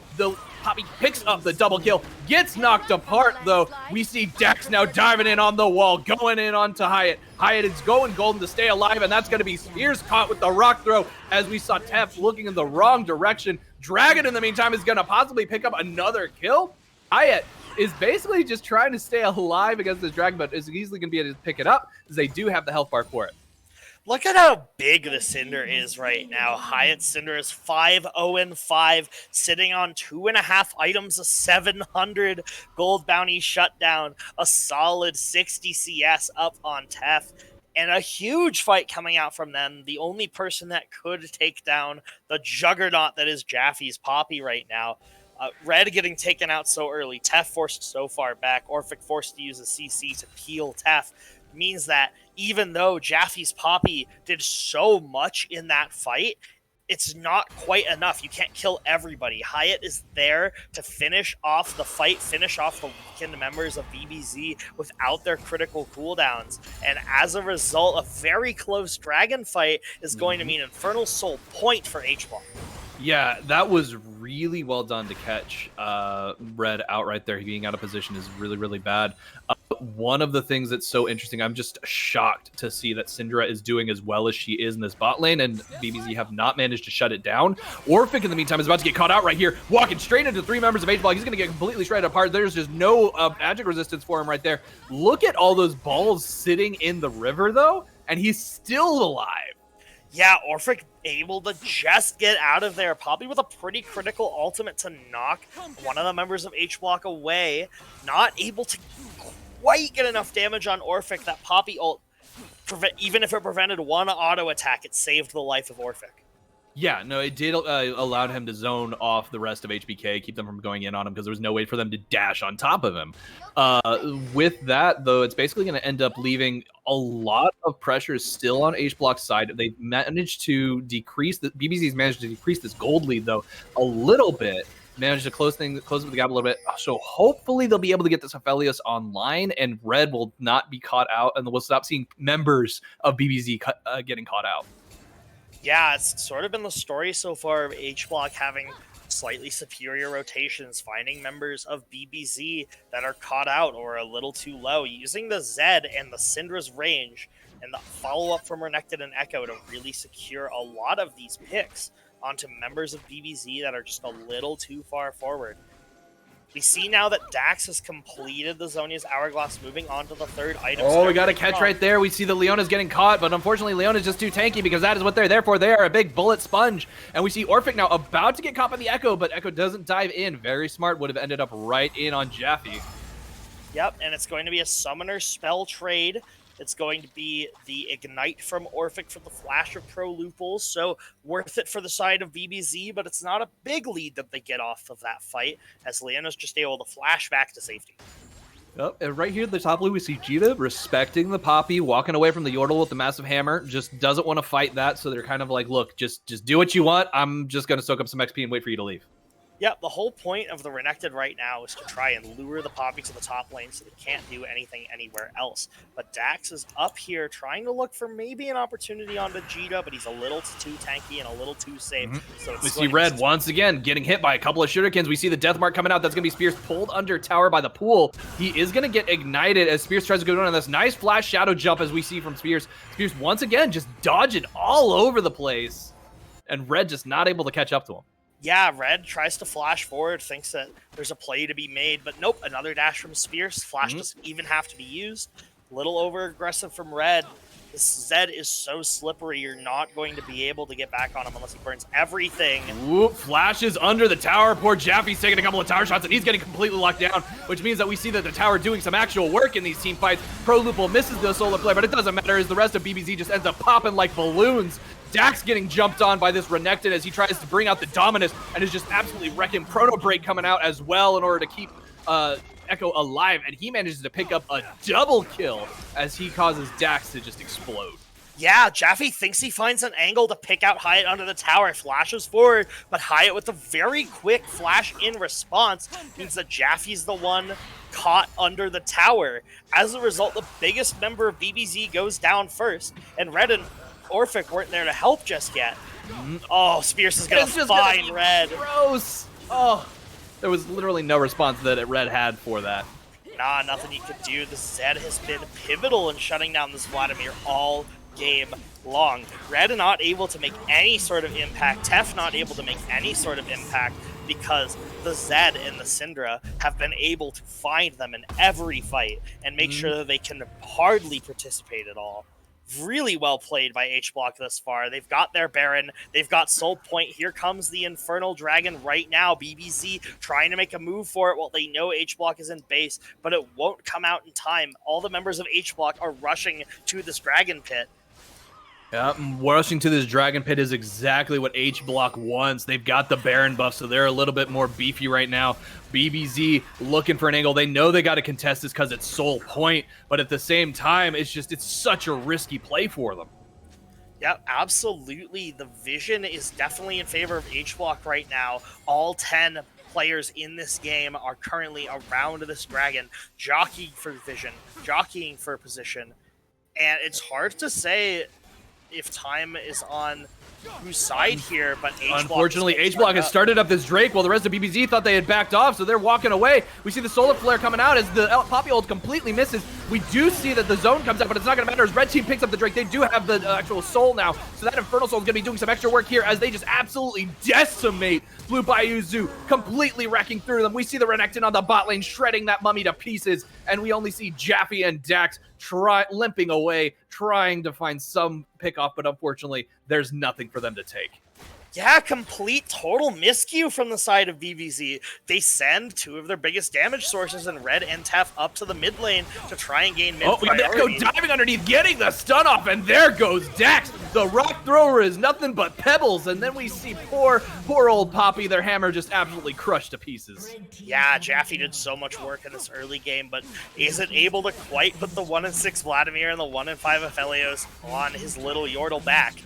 Speaker 1: Poppy picks up the double kill, gets knocked apart, though. We see Dax now diving in on the wall, going in onto Hyatt. Hyatt is going golden to stay alive, and that's going to be Spears caught with the rock throw as we saw Tef looking in the wrong direction. Dragon, in the meantime, is going to possibly pick up another kill. Hyatt is basically just trying to stay alive against this Dragon, but is easily going to be able to pick it up as they do have the health bar for it.
Speaker 2: Look at how big the Cinder is right now. Hyatt Cinder is 5-0-5, sitting on 2.5 items, a 700 gold bounty shutdown, a solid 60 CS up on Tef, and a huge fight coming out from them. The only person that could take down the juggernaut that is Jaffe's Poppy right now. Red getting taken out so early, Tef forced so far back, Orphic forced to use a CC to peel Tef, means that even though Jaffe's Poppy did so much in that fight, it's not quite enough. You can't kill everybody. Hyatt is there to finish off the fight, finish off the weakened members of BBZ without their critical cooldowns. And as a result, a very close dragon fight is going to mean Infernal Soul point for HBK.
Speaker 1: Yeah, that was really well done to catch Red out right there. Being out of position is really, really bad. One of the things that's so interesting, I'm just shocked to see that Syndra is doing as well as she is in this bot lane, and BBZ have not managed to shut it down. Orphic, in the meantime, is about to get caught out right here, walking straight into 3 members of HBK. He's going to get completely shredded apart. There's just no magic resistance for him right there. Look at all those balls sitting in the river, though, and he's still alive.
Speaker 2: Yeah, Orphic able to just get out of there, probably with a pretty critical ultimate to knock one of the members of HBK away. Not able to quite get enough damage on Orphic. That Poppy ult, even if it prevented one auto attack, it saved the life of Orphic.
Speaker 1: Yeah, no, it did allow him to zone off the rest of HBK, keep them from going in on him because there was no way for them to dash on top of him. With that, though, it's basically going to end up leaving a lot of pressure still on HBK's side. They managed to decrease BBZ's managed to decrease this gold lead though a little bit. Managed to close up the gap a little bit. So hopefully they'll be able to get this Aphelios online, and Red will not be caught out, and we'll stop seeing members of BBZ getting caught out.
Speaker 2: Yeah, it's sort of been the story so far of HBK having slightly superior rotations, finding members of BBZ that are caught out or a little too low, using the Zed and the Syndra's range and the follow-up from Renekton and Echo to really secure a lot of these picks onto members of BBZ that are just a little too far forward. We see now that Dax has completed the Zhonya's Hourglass, moving on to the third item.
Speaker 1: Oh, we got a catch right there. We see that Leona's getting caught, but unfortunately Leona's just too tanky because that is what they're there for. They are a big bullet sponge. And we see Orphic now about to get caught by the Echo, but Echo doesn't dive in. Very smart, would have ended up right in on Jaffe.
Speaker 2: Yep, and it's going to be a Summoner spell trade. It's going to be the Ignite from Orphic for the Flash of Pro Loopholes, so worth it for the side of BBZ, but it's not a big lead that they get off of that fight, as Leona's just able to flash back to safety.
Speaker 1: Oh, and right here at the top lane, we see Jita respecting the Poppy, walking away from the Yordle with the massive hammer, just doesn't want to fight that, so they're kind of like, look, just do what you want, I'm just going to soak up some XP and wait for you to leave.
Speaker 2: Yeah, the whole point of the Renekton right now is to try and lure the Poppy to the top lane so they can't do anything anywhere else. But Dax is up here trying to look for maybe an opportunity on Vegeta, but he's a little too tanky and a little too safe. So
Speaker 1: we see Red once again getting hit by a couple of shurikens. We see the death mark coming out. That's going to be Spears pulled under tower by the pool. He is going to get ignited as Spears tries to go down on this nice flash shadow jump as we see from Spears. Spears once again just dodging all over the place. And Red just not able to catch up to him.
Speaker 2: Yeah, Red tries to flash forward, thinks that there's a play to be made, but nope, another dash from Spears. Flash doesn't even have to be used. A little over-aggressive from Red. This Zed is so slippery, you're not going to be able to get back on him unless he burns everything.
Speaker 1: Ooh, flashes under the tower. Poor Jaffe's taking a couple of tower shots, and he's getting completely locked down, which means that we see that the tower doing some actual work in these team fights. Pro Loophole misses the solar play, but it doesn't matter as the rest of BBZ just ends up popping like balloons. Dax getting jumped on by this Renekton as he tries to bring out the Dominus and is just absolutely wrecking. Chrono Break coming out as well in order to keep Echo alive, and he manages to pick up a double kill as he causes Dax to just explode.
Speaker 2: Yeah, Jaffe thinks he finds an angle to pick out Hyatt under the tower, flashes forward, but Hyatt with a very quick flash in response means that Jaffe's the one caught under the tower. As a result, the biggest member of BBZ goes down first, and Red and Orphic weren't there to help just yet. Oh, Spears is going to find Red.
Speaker 1: Gross. Oh, there was literally no response that Red had for that.
Speaker 2: Nah, nothing you could do. The Zed has been pivotal in shutting down this Vladimir all game long. Red not able to make any sort of impact. Tef not able to make any sort of impact because the Zed and the Syndra have been able to find them in every fight and make sure that they can hardly participate at all. Really well played by HBK thus far. They've got their Baron. They've got Soul Point. Here comes the Infernal Dragon right now. BBZ trying to make a move for it while they know HBK is in base, but it won't come out in time. All the members of HBK are rushing to this Dragon Pit.
Speaker 1: Yeah, rushing to this Dragon Pit is exactly what HBK wants. They've got the Baron buff, so they're a little bit more beefy right now. BBZ looking for an angle. They know they got to contest this because it's Soul Point, but at the same time, it's such a risky play for them.
Speaker 2: Yeah, absolutely. The vision is definitely in favor of H-Block right now. All 10 players in this game are currently around this dragon, jockeying for vision, jockeying for position. And it's hard to say if time is on whose side here, but H-Block
Speaker 1: Unfortunately, H-Block has started up this Drake while the rest of BBZ thought they had backed off, so they're walking away. We see the Solar Flare coming out as the Poppy ult completely misses. We do see that the zone comes out, but it's not going to matter as Red Team picks up the Drake. They do have the actual Soul now, so that Infernal Soul is going to be doing some extra work here as they just absolutely decimate Blue Bayou Zoo, completely wrecking through them. We see the Renekton on the bot lane shredding that mummy to pieces, and we only see Jaffe and Dax limping away, trying to find some pickoff, but unfortunately, there's nothing for them to take.
Speaker 2: Yeah, complete total miscue from the side of BBZ. They send two of their biggest damage sources in Red and Tef up to the mid lane to try and gain mid
Speaker 1: we got Echo diving underneath, getting the stun off, and there goes Dax. The rock thrower is nothing but pebbles, and then we see poor old Poppy, their hammer just absolutely crushed to pieces.
Speaker 2: Yeah, Jaffe did so much work in this early game, but isn't able to quite put the 1-6 Vladimir and the 1-5 Aphelios on his little Yordle back.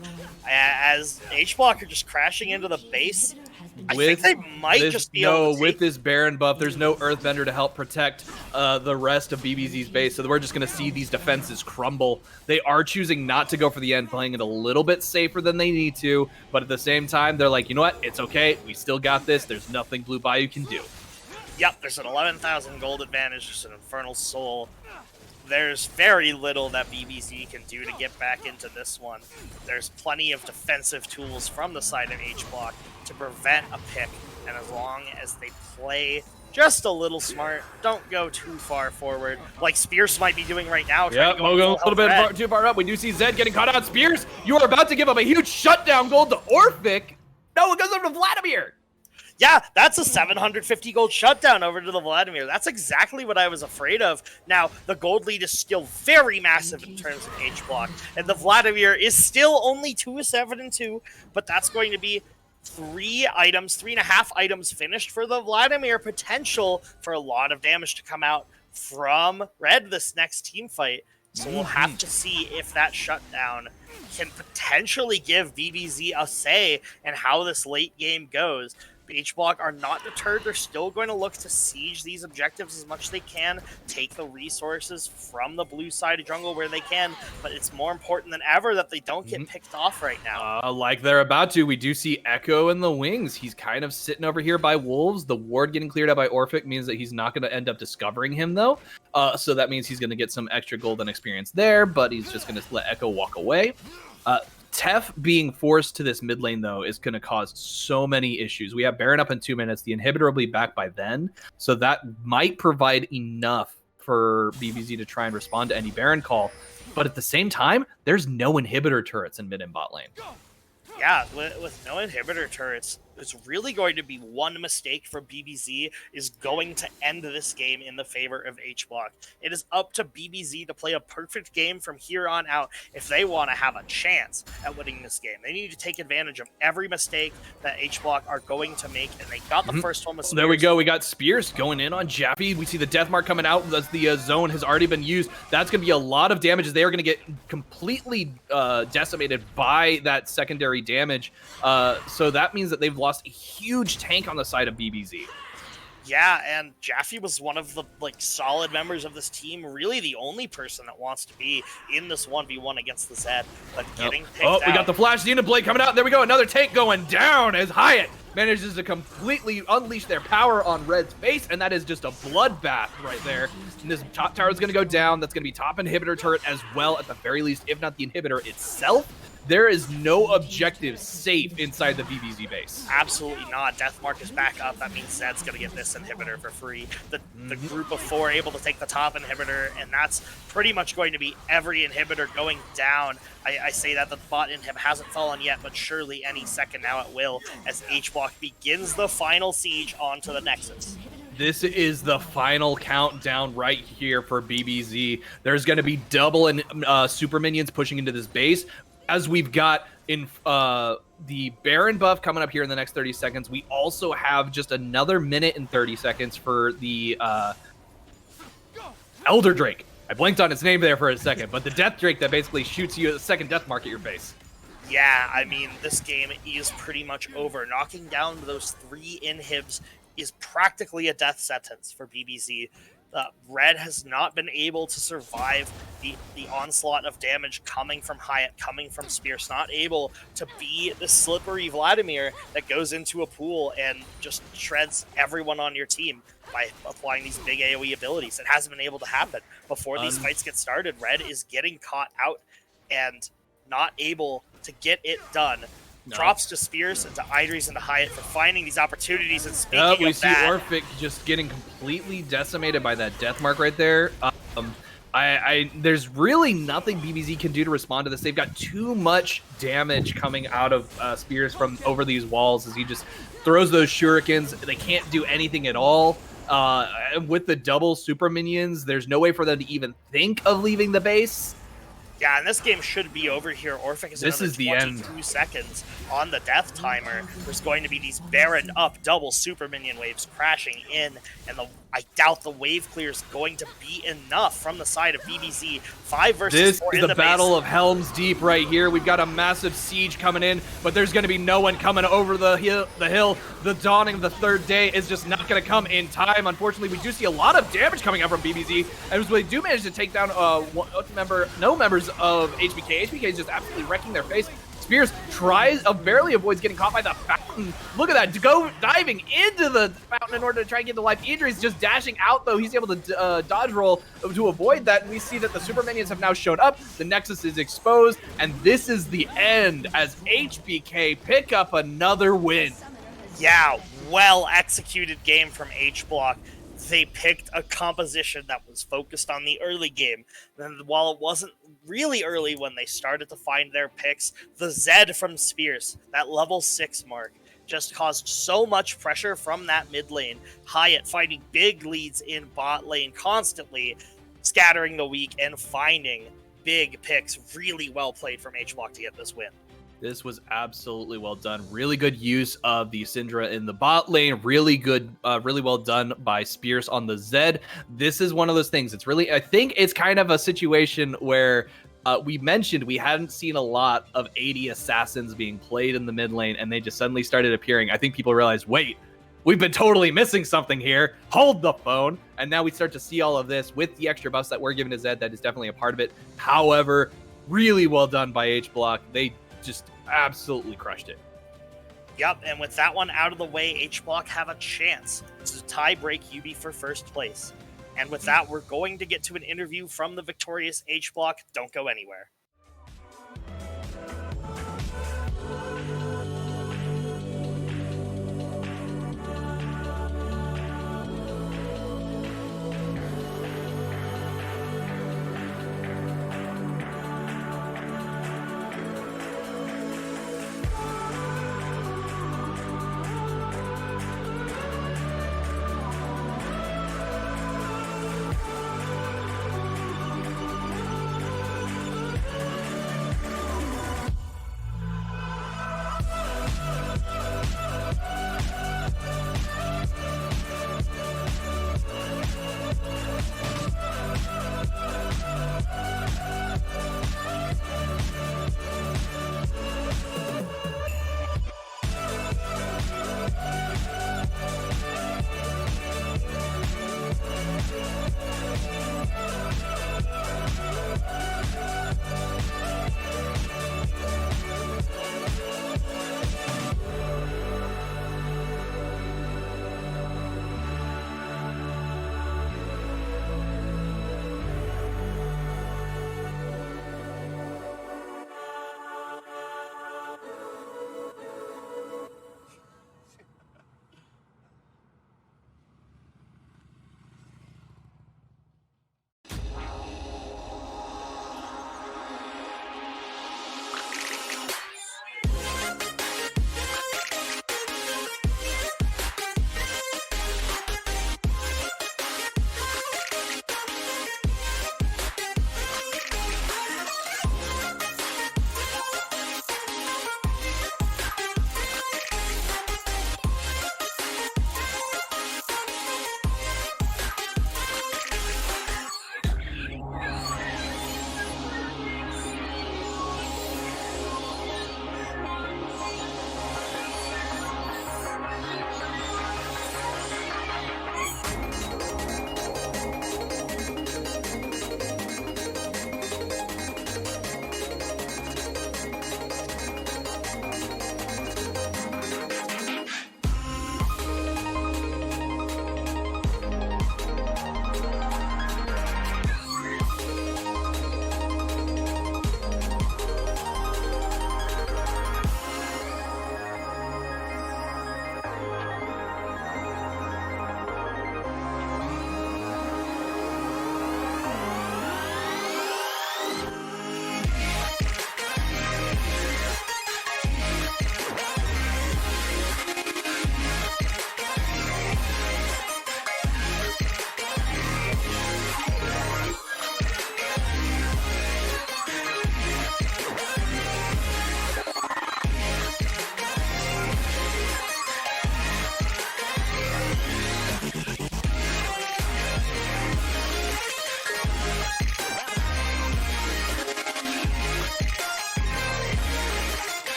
Speaker 2: As H-Block are just crashing into the base. I think they might just be able to
Speaker 1: with this Baron buff, there's no Earthbender to help protect the rest of BBZ's base, so we're just going to see these defenses crumble. They are choosing not to go for the end, playing it a little bit safer than they need to, but at the same time, they're like, you know what? It's okay. We still got this. There's nothing Blue Bayou can do.
Speaker 2: Yep, there's an 11,000 gold advantage, just an Infernal Soul. There's very little that BBZ can do to get back into this one. There's plenty of defensive tools from the side of H-Block to prevent a pick, and as long as they play just a little smart, don't go too far forward, like Spears might be doing right now.
Speaker 1: Yeah, we'll go a little bit too far up. We do see Zed getting caught out. Spears, you are about to give up a huge shutdown gold to Orphic. No, it goes over to Vladimir.
Speaker 2: Yeah, that's a 750 gold shutdown over to the Vladimir. That's exactly what I was afraid of. Now, the gold lead is still very massive in terms of H-Block, and the Vladimir is still only 2-7-2, but that's going to be 3.5 items finished for the Vladimir. Potential for a lot of damage to come out from Red this next team fight. So we'll have to see if that shutdown can potentially give BBZ a say in how this late game goes. H-Block are not deterred. They're still going to look to siege these objectives as much as they can, take the resources from the blue side of jungle where they can, but it's more important than ever that they don't get picked off right now.
Speaker 1: Like they're about to. We do see Echo in the wings. He's kind of sitting over here by Wolves. The ward getting cleared out by Orphic means that he's not going to end up discovering him, though. So that means he's going to get some extra golden experience there, but he's just going to let Echo walk away. Tef being forced to this mid lane, though, is going to cause so many issues. We have Baron up in 2 minutes. The inhibitor will be back by then, so that might provide enough for BBZ to try and respond to any Baron call. But at the same time, there's no inhibitor turrets in mid and bot lane.
Speaker 2: Yeah, with no inhibitor turrets, it's really going to be one mistake from BBZ is going to end this game in the favor of H-Block. It is up to BBZ to play a perfect game from here on out if they want to have a chance at winning this game. They need to take advantage of every mistake that H-Block are going to make, and they got the first one with Spears.
Speaker 1: There we go. We got Spears going in on Jaffe. We see the death mark coming out as the zone has already been used. That's going to be a lot of damage as they are going to get completely decimated by that secondary damage. So that means that they've lost a huge tank on the side of BBZ.
Speaker 2: Yeah, and Jaffe was one of the solid members of this team, really the only person that wants to be in this 1v1 against the Zed, but getting picked out.
Speaker 1: We got the Flash Xenoblade coming out. There we go, another tank going down as Hyatt manages to completely unleash their power on Red's face, and that is just a bloodbath right there. And this top tower is going to go down. That's going to be top inhibitor turret as well, at the very least, if not the inhibitor itself. There is no objective safe inside the BBZ base.
Speaker 2: Absolutely not. Deathmark is back up. That means Zed's going to get this inhibitor for free. The group of 4 able to take the top inhibitor, and that's pretty much going to be every inhibitor going down. I say that the bot inhib hasn't fallen yet, but surely any second now it will, as H-Block begins the final siege onto the Nexus.
Speaker 1: This is the final countdown right here for BBZ. There's going to be double and super minions pushing into this base. As we've got in the Baron buff coming up here in the next 30 seconds, we also have just another minute and 30 seconds for the Elder Drake. I blanked on its name there for a second, but the Death Drake that basically shoots you a second death mark at your face.
Speaker 2: Yeah, I mean, this game is pretty much over. Knocking down those 3 inhibs is practically a death sentence for BBZ. Red has not been able to survive the onslaught of damage coming from Hyatt, coming from Spears, not able to be the slippery Vladimir that goes into a pool and just shreds everyone on your team by applying these big AoE abilities. It hasn't been able to happen. Before these fights get started, Red is getting caught out and not able to get it done. No. Props to Spears and to Idris and to Hyatt for finding these opportunities. And speaking of that,
Speaker 1: we see Orphic just getting completely decimated by that death mark right there. There's really nothing BBZ can do to respond to this. They've got too much damage coming out of Spears from over these walls as he just throws those shurikens. They can't do anything at all. With the double super minions, there's no way for them to even think of leaving the base.
Speaker 2: Yeah, and this game should be over here. Orphic is
Speaker 1: this is the
Speaker 2: 22
Speaker 1: end.
Speaker 2: seconds on the death timer. There's going to be these Baron up double super minion waves crashing in, and I doubt the wave clear is going to be enough from the side of BBZ. 5 versus 4 in the base. This is the
Speaker 1: battle of Helm's Deep right here. We've got a massive siege coming in, but there's going to be no one coming over the hill. The dawning of the 3rd day is just not going to come in time. Unfortunately, we do see a lot of damage coming out from BBZ, and we do manage to take down no members of HBK. HBK is just absolutely wrecking their face. Spears barely avoids getting caught by the fountain. Look at that, go diving into the fountain in order to try and get the life. Idris just dashing out, though. He's able to dodge roll to avoid that, and we see that the super minions have now shown up. The Nexus is exposed, and this is the end as HBK pick up another win.
Speaker 2: Yeah, well executed game from H-Block. They picked a composition that was focused on the early game. And while it wasn't really early when they started to find their picks, the Zed from Spears, that level 6 mark, just caused so much pressure from that mid lane. Hyatt finding big leads in bot lane constantly, scattering the weak and finding big picks. Really well played from H-Block to get this win.
Speaker 1: This was absolutely well done. Really good use of the Syndra in the bot lane. Really good, really well done by Spears on the Zed. This is one of those things. It's really, I think it's kind of a situation where we mentioned we hadn't seen a lot of 80 assassins being played in the mid lane, and they just suddenly started appearing. I think people realized, wait, we've been totally missing something here. Hold the phone. And now we start to see all of this with the extra buffs that we're giving to Zed. That is definitely a part of it. However, really well done by H-Block. They just absolutely crushed it.
Speaker 2: Yep, and with that one out of the way, H-Block have a chance to tie break UB for first place. And with that, we're going to get to an interview from the victorious H-Block. Don't go anywhere.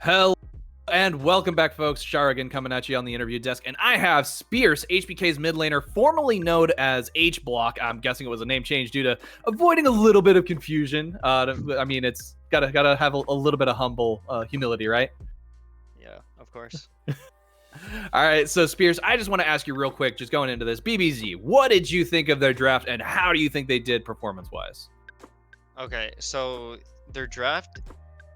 Speaker 1: Hello and welcome back, folks. Sharigan coming at you on the interview desk, and I have Spears, HBK's mid laner, formerly known as H Block. I'm guessing it was a name change due to avoiding a little bit of confusion. I mean, it's gotta have a little bit of humble humility, right?
Speaker 3: Yeah, of course.
Speaker 1: All right, so Spears, I just want to ask you real quick, just going into this, BBZ, what did you think of their draft, and how do you think they did performance-wise?
Speaker 3: Okay, so their draft,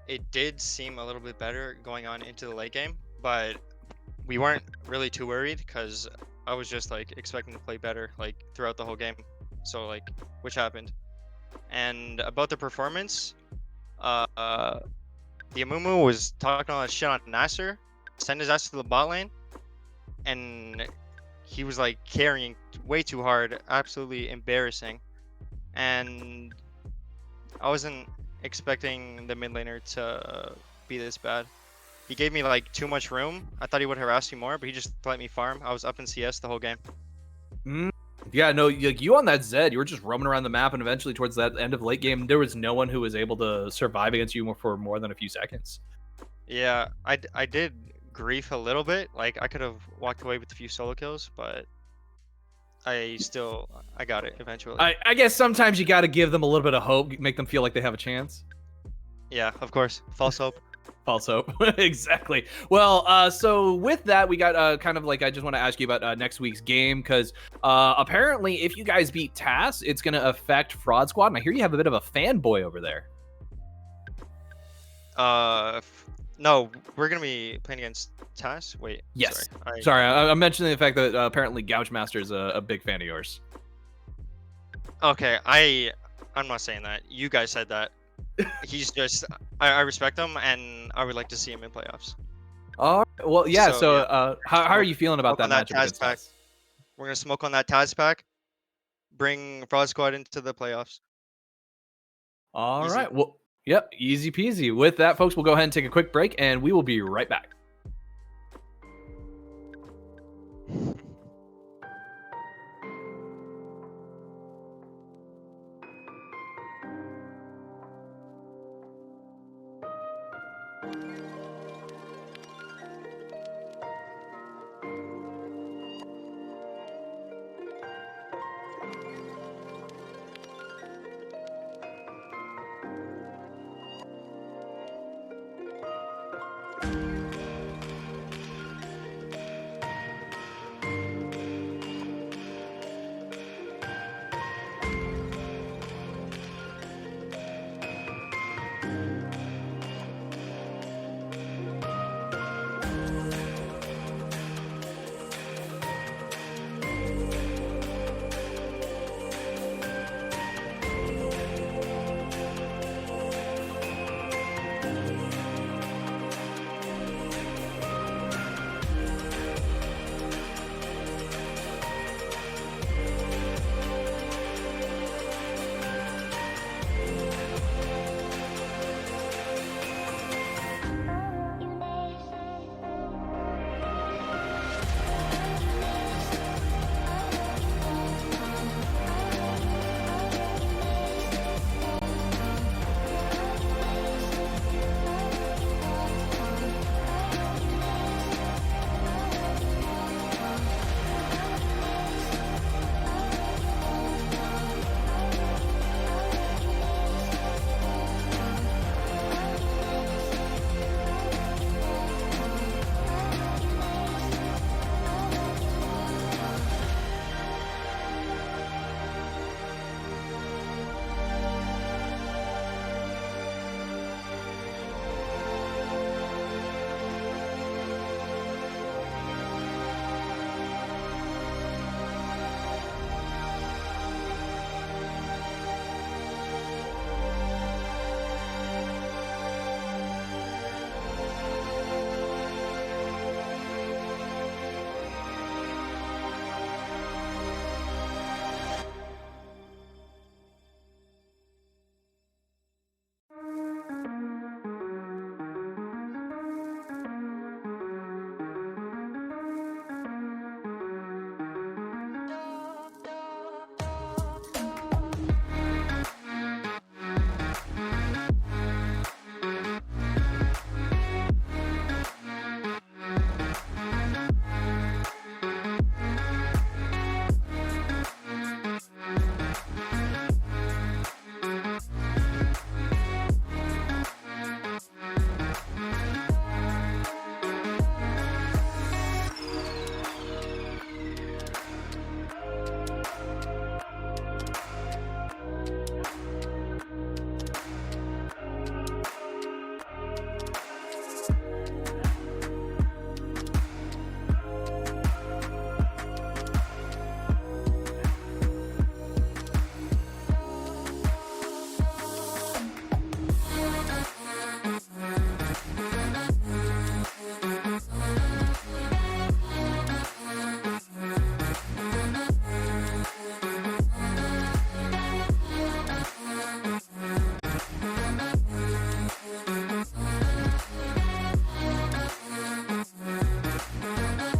Speaker 3: it did seem a little bit better going on into the late game, but we weren't really too worried because I was just like expecting to play better like throughout the whole game. So like, which happened. And about the performance, the Amumu was talking all that shit on Nasser, send his ass to the bot lane, and he was like carrying way too hard, absolutely embarrassing. And I wasn't expecting the mid laner to be this bad. He gave me like too much room. I thought he would harass me more, but he just let me farm. I was up in CS the whole game.
Speaker 1: Yeah, no, you on that Zed, you were just roaming around the map, and eventually towards that end of late game, there was no one who was able to survive against you for more than a few seconds.
Speaker 3: Yeah, I did grief a little bit. Like I could have walked away with a few solo kills, but I got it eventually.
Speaker 1: I guess sometimes you got to give them a little bit of hope, make them feel like they have a chance.
Speaker 3: Yeah, of course. False hope.
Speaker 1: False hope. Exactly. Well, so with that, we got kind of like, I just want to ask you about next week's game, because apparently if you guys beat TAS, it's going to affect Fraud Squad, and I hear you have a bit of a fanboy over there.
Speaker 3: No, we're gonna be playing against TAS. Wait.
Speaker 1: Yes. Sorry, I'm mentioning the fact that apparently Gouchmaster is a big fan of yours.
Speaker 3: Okay, I'm not saying that. You guys said that. He's just I respect him, and I would like to see him in playoffs.
Speaker 1: All right. Well, yeah. So,
Speaker 3: yeah.
Speaker 1: How are you feeling about that matchup against TAS?
Speaker 3: We're gonna smoke on that TAS pack. Bring Fraud Squad into the playoffs.
Speaker 1: All right. Well, yep. Easy peasy. With that, folks, we'll go ahead and take a quick break, and we will be right back.